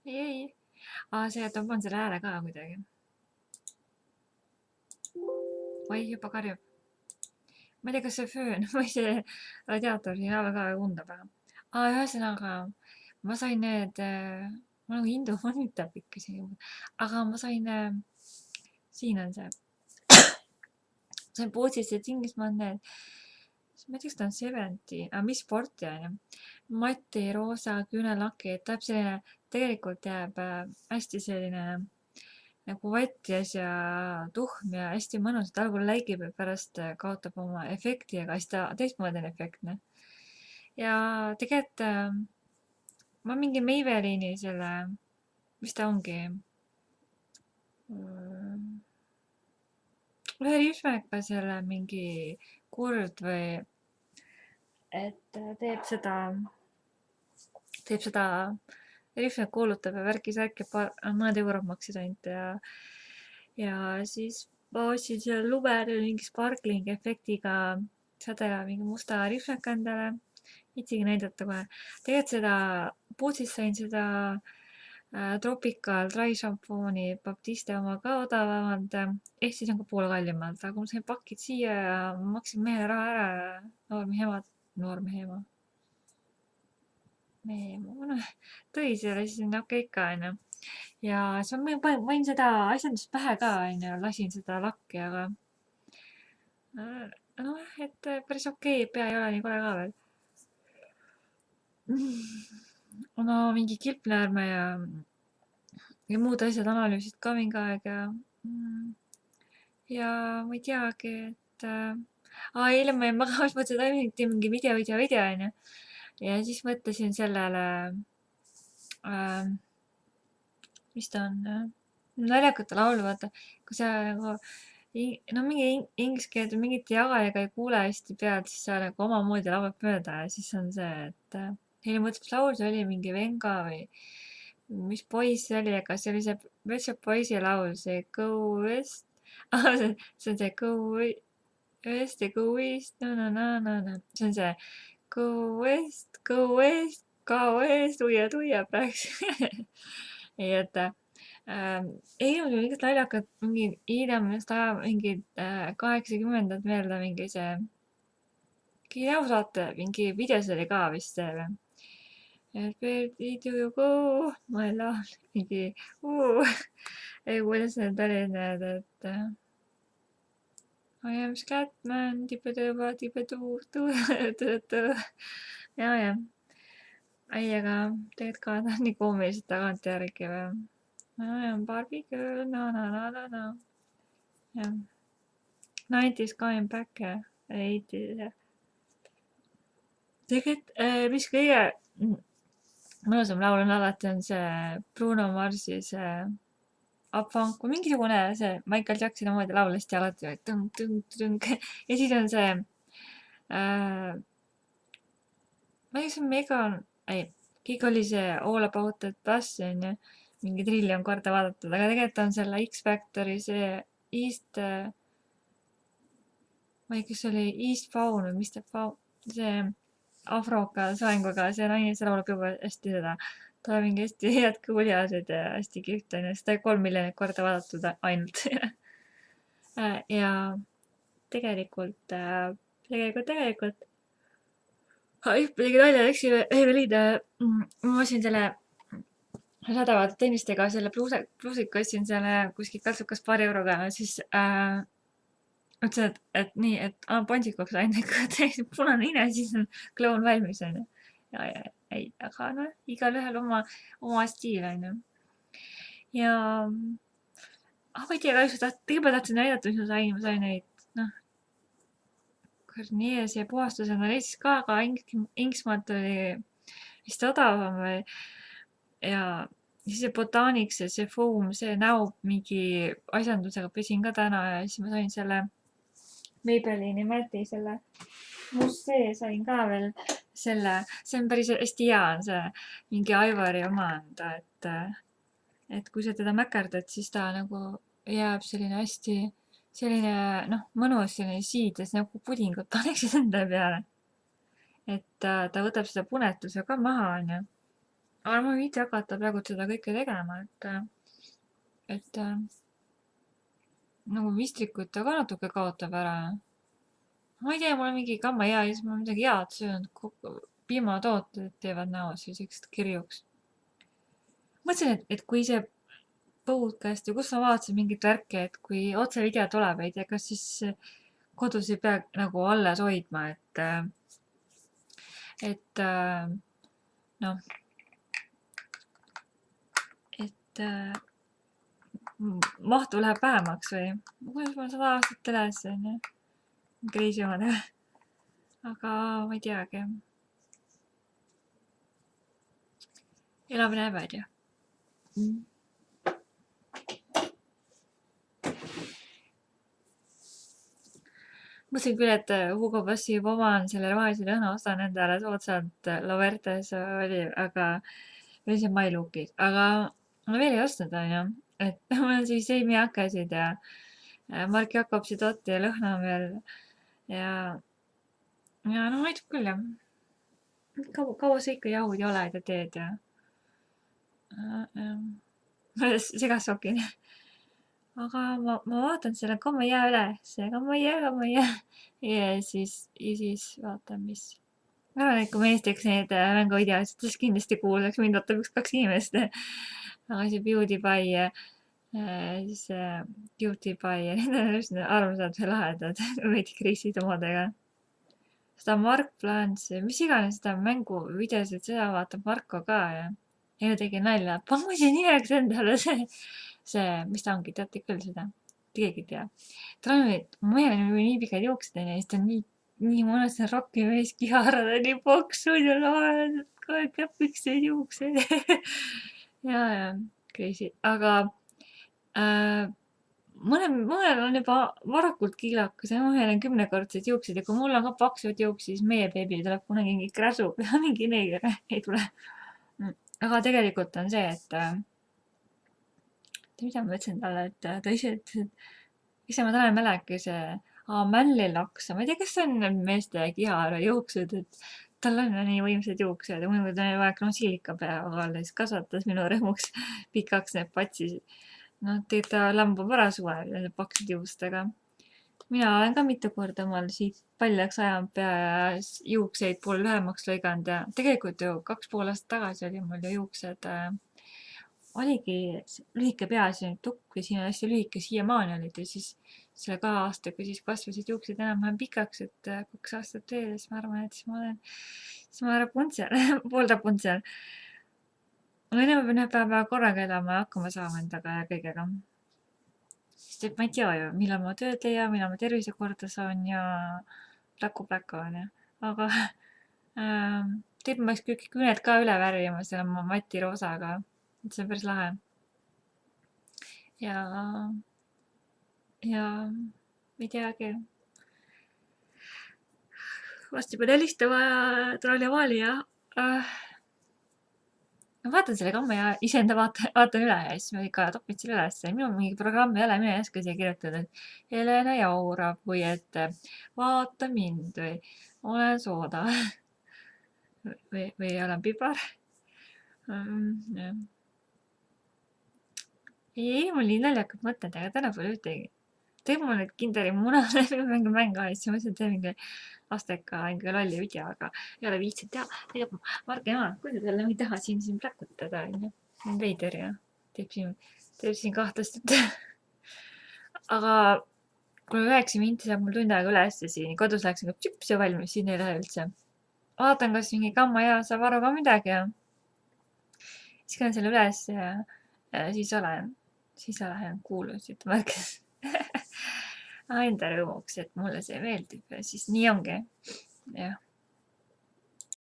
ei. See, et ma panen selle hääle ka kuidagi. Oi, juba karjub. Ma ei tea, kas see föön või see radiaator siin all ka undab väga. Ühesõnaga, ma sain need, ma nagu Hindu mõnitab ikka siin. Aga ma sain, siin on see, sain Pootsist need Inglismaalt need, ma ei tea, kas ta on 70, aga mis sporti on ju. Mati roosa küünelaki, et täpselt selline, tegelikult jääb hästi selline nagu vatjas ja tuhm ja hästi mõnus, et algul läigib ja pärast kaotab oma efekti, aga siis ta teistmoodi on efektne. Ja tegelikult ma mingi Maybellini selle, mis ta ongi, ühe rihmeka selle mingi kord või, et teeb seda rihmek kuulutab ja värki-särki, mõned eurod maksis ainult ja siis ma ostsin selle Lumeri mingi sparkling efektiga sädela mingi musta rihmeka endale. Viitsigi näidata kohe. Tegelikult seda, Puutsist sain seda Tropical Dry šampooni Baptiste oma ka odavamalt, ehk siis on ka poole kallimalt, aga kui ma sain pakid siia ja ma maksin mehele raha ära ja noormehe ema, noh, tõi selle siis okei ikka onju. Ja siis ma panin seda asjandust pähe ka onju, lasin seda lakki, aga noh, et päris okei, pea ei ole nii kole ka veel. No mingi kilpnäärme ja muud asjad analüüsid ka mingi aeg ja ma ei teagi, et eile ma jäin magama, siis mõtlesin, et teen mingi video onju. Ja siis mõtlesin sellele äh, mis ta on, naljakate laulu, vaata, kui sa nagu no mingi inglise keelt või mingit jagajaga ei kuule hästi pealt, siis sa nagu omamoodi laulad mööda ja siis on see, et Heili mõtles, mis laul see oli, mingi Venga või mis poiss see oli, aga see oli see Pet Shop Boysi laul, see Go West. See on see West ja Go East, na. See on see Go West, Go West, tuia peaks. nii et ei olnud mingit naljakat, mingi hiljemast aja, mingid 80-ndad meelde, mingi see näosaate, mingi videos oli ka vist see või. Et where did you go, my love, mingi ei, kuidas need olid need, et I am Scatman, tipe-tõuba, ja. ei, aga tegelikult ka ta on nii koomiliselt tagantjärgi või. I am Barbie girl, na. jah. 90's coming back ja 80's ja. tegelikult, mis kõige mõnusam laul on alati, on see Bruno Marsi see Up Funk või mingisugune see Michael Jacksoni moodi laul hästi alati, tõng. ja siis on see ma ei tea, kas see on Megan, ei, kõik oli see All About That Bass onju, mingi triljon korda vaadatud, aga tegelikult on selle X-Factori see East, ma ei tea, kas see oli East Faun või Mr Faun, see afroka soenguga, see naine, see laulab juba hästi seda, tal on mingi hästi head kõulihaased ja hästi kihvt onju, seda 3 miljonit korda vaadatud ainult. ja tegelikult, midagi nalja läks, Eveliina, ma ostsin selle nädalavahetusel tennistega selle pluusika ostsin selle kuskilt kaltsukas paari euroga, siis ütlesin, et nii, et pandikuks ainult, kui täiesti punane nina, siis on kloun valmis onju. ja ei, aga noh, igalühel oma stiil onju. ja ma ei tea, kahjuks kõigepealt tahtsin näidata, mis ma sain neid, noh, Garnier see puhastused on Eestis ka, aga Inglismaalt oli vist odavam või ja siis see Botanics ja see Foam, see näo mingi asjandusega pesin ka täna ja siis ma sain selle Maybellini Matti selle Mousse sain ka veel selle, see on päris hästi hea on see mingi Aivari oma on ta, et kui sa teda mäkerdad, siis ta nagu jääb selline hästi selline noh, mõnus selline siides nagu pudingut paneksid endale peale. et ta võtab seda punetuse ka maha onju. aga ma ei viitsi hakata praegu seda kõike tegema, et nagu mistrikut ka natuke kaotab ära. Ma ei tea, mul on mingi kamma hea ja siis ma midagi head söönud. Piimatooted teevad näo selliseks kirjuks. Mõtlesin, et kui see podcast ja kus ma vaatasin mingit värki, et kui otsevideo tuleb, ei tea, kas siis kodus ei pea nagu alles hoidma, et noh, et mahtu läheb vähemaks või kuidas ma 100 aastat eles, onju, kriisi omadega. Aga ma ei teagi. Elame näeme, onju. Mõtlesin küll, et Hugo Bossi juba oman selle rohelise lõhna ostan endale soodsalt Lovertes oli, aga või see My Lookis, aga ma veel ei ostnud, onju. Et mul on siis seimihakesid ja Mark Jacobsi totti ja lõhna on veel ja no maitseb küll jah. Kaua sa ikka jahud ja oled ja teed ja segassokin. Aga ma vaatan selle kammajää üles, kammajää. Ja siis vaatan, mis. Ma arvan, et kui ma Eesti teeks neid mänguvideosid, siis kindlasti kuulaks mind vaatab 1-2 inimest. Aga see PewDiePie siis PewDiePie ja need on just armsad ja lahedad, veidi kriisid omadega. Seda Mark Plants, mis iganes seda mänguvideosid, seda vaatab Marko ka ja eile tegi nalja, pangu see nimeks endale see, mis ta ongi, teate küll seda, keegi ei tea. tal on nüüd, meil on ju nii pikad juuksed ja siis ta on nii mõnus, see rokimees kiharad on nii poksud ja lahedad, kogu aeg käpiksed juuksed. ja crazy, aga mõnel on juba varakult kiilakas ja mõnel on 10-kordsed juuksed ja kui mul on ka paksud juuksed, siis meie beebi tuleb kunagi mingi kräsu ja mingi neeger ei tule. Aga tegelikult on see, et mida ma ütlesin talle, et ta ise ütles, et ise ma talle mälekese mällilaksa, ma ei tea, kas see on meeste kihara juuksed, et tal on nii võimsad juuksed ja muidu ta oli vaja kroonsiilika peale, siis kasvatas minu rõõmuks pikaks need patsid. No tegelikult ta lambab ära suvel nende paksude juustega. Mina olen ka mitu korda omal siit paljaks ajanud pea ja juukseid pool lühemaks lõiganud ja tegelikult ju 2,5 aastat tagasi oli mul ju juuksed oligi lühike pea, siin tukk ja siin on hästi lühike, siiamaani olid ja siis selle 2 aastaga siis kasvasid juuksed enam-vähem pikaks, et 2 aastat veel, siis ma arvan, et siis ma olen Rapuntsel, pool Rapuntsel. Aga enam pean ühe päeva korraga elama ja hakkama saama endaga ja kõigega. Sest et ma ei tea ju, millal ma tööd leian, millal ma tervise korda saan ja pläku on ju. Aga teeb ma kõik küüned ka üle värvima selle mati roosaga. Et see on päris lahe. Ja ei teagi. Vast juba helistama ja trollivali ja ma vaatan selle kamma ja iseenda vaatan üle ja siis ma ikka topin selle üles. Minul mingi programm ei ole, mina ei oska siia kirjutada, et Helena jaurab või et vaata mind või olen sooda või olen pibar. Ei, mul nii naljakad mõtted, aga täna pole ühtegi. Teeme mul need Kinderi munale mängu ja siis ma mõtlesin, et teen mingi lastega mingi lolli video, aga ei ole viitsinud teha. Tegelikult Marge ema, kuidas jälle ma ei taha siin pläkutada, onju. On veider ja teeb siin kahtlast, aga kui 9 minti saab mul tund aega üles ja siin kodus läheks nagu tšips ja valmis, siin ei lähe üldse. Vaatan, kas mingi kamma ja saab aru ka midagi ja siis käin selle üles ja siis olen kuulus, et Marges enda rõõmuks, et mulle see meeldib ja siis nii ongi. Jah.